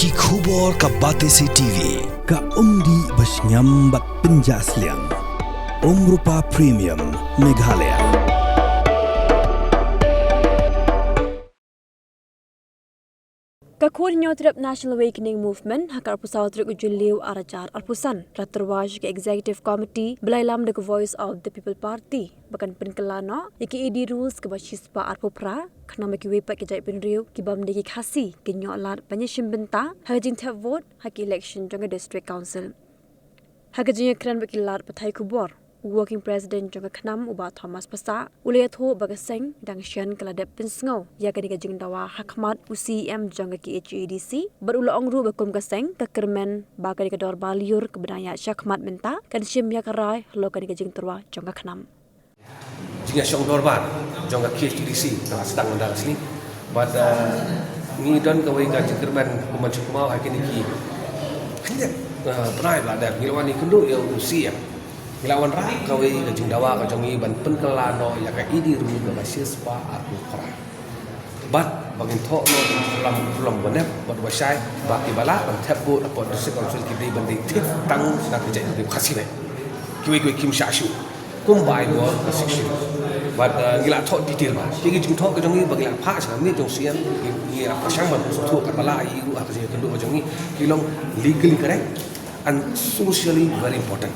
Ki khubor ka Batesi TV ka umdi basnyam bak penjaslian Rupa Premium Meghalaya. Kakurnya terhadap National Awakening Movement hakar pusat teruk ujuliu arajar alpusan Tyrwa ke Executive Committee belailam the Voice of the People Party bahkan Pynkylla no iki edi rules ke basispa arpopra Khnam ki wepak ke jai penriu ki bam de ki khasi ke nyolat panyeshim benta hajin tap vote hak election jong district council hajin kran baki lat pathai kubor Working President jong Khnam uba Thomas Pasa uliat ho bagaseng dang shan kaladep pinsngo ya kadi jing dawa hakmat UCM jong ki HADC berulong ru bakum gaseng ka kermen ba kadi dor baliur kebudaya syakmat menta kan shim ya karai lo kadi jing Tyrwa jong Khnam jing syong dor bar jong ki HADC na sedang ndang sini but ni don ka wei ka kermen kuman chukmau hakini ki kinde pernah ada ngilwani kundu ya UCM Ilawan rak kawai ke jingdawa ke jongi ban Pynkylla no ya ka idi ru ke basis pa aku kra. Bat bagin tho no pulam banep bat wasai ba ki bala ban thabu apot district council ki dei ban dei thik tang na ke jai khasi ne. Kiwi kim sha shu kum bai go ke section. Bat ngila tho detail ba. Ki jing tho ke jongi bagila pha sa mi jong sian ki apa sang ban thu ka bala ai ru ka je kendu jongi ki long legally correct and socially very important.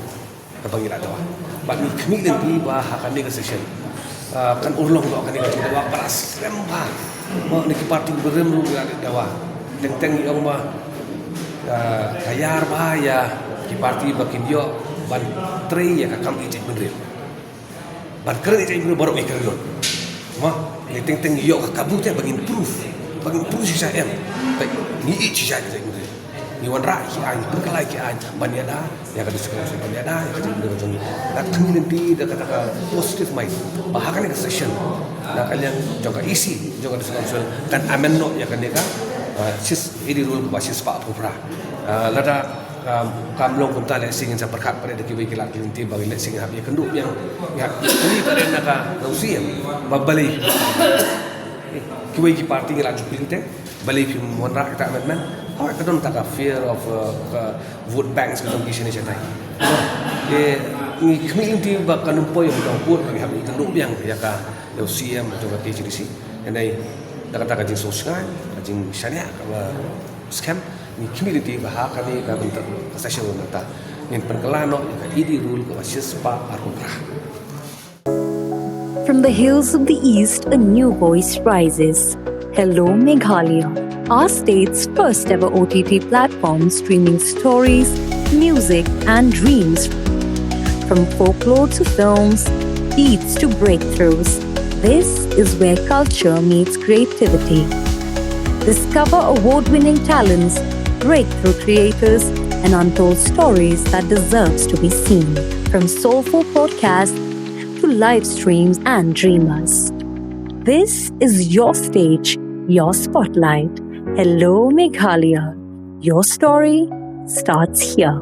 Abang ira dawa bagi kami nanti bah akan ni session kan urlong do akan ni dawa paras remba mo ni parti berem ru dawa teng yang mah kayar bahaya ki parti bakin yo ban tre ya ka kam ijek benril ban keren ijek benril baru ikar lo mah ni teng yo ka kabut ya bagin proof sisa em ni ijek sisa ijek benril ni wan ra ki ai Pynkylla ki ai banyada ya ka discuss banyada ya ka jing jongi nak kami nanti da kata positive mind bahakan ke session nak kalian jong ka isi jong ka discuss kan amen no ya kan ka sis ini rule basis pak propra lada kamlong kunta le singin sa perkat pada de ki kilat nanti bagi le singin hab ya kendu yang ya ini pada nak ka usia babali ki parti ngelat jupilite balik mon ra ta amendment or I don't take a fear of vote banks kadang kisah ni cetai. Ni community bakal numpo yang dah vote bagi kami itu yang ya ka UCM atau HDC. Andai dah kata kajing sosial, kajing syariah, scam ni community bahak kami ka bentuk session nata. Ni Pynkylla no idi rule ko basis pa arupra. From the hills of the east, a new voice rises. Hello Meghalaya, our state's first ever OTT platform streaming stories, music and dreams. From folklore to films, beats to breakthroughs, this is where culture meets creativity. Discover award-winning talents, breakthrough creators and untold stories that deserves to be seen. From soulful podcasts to live streams and dreamers. This is your stage, your spotlight. Hello Meghalaya. Your story starts here.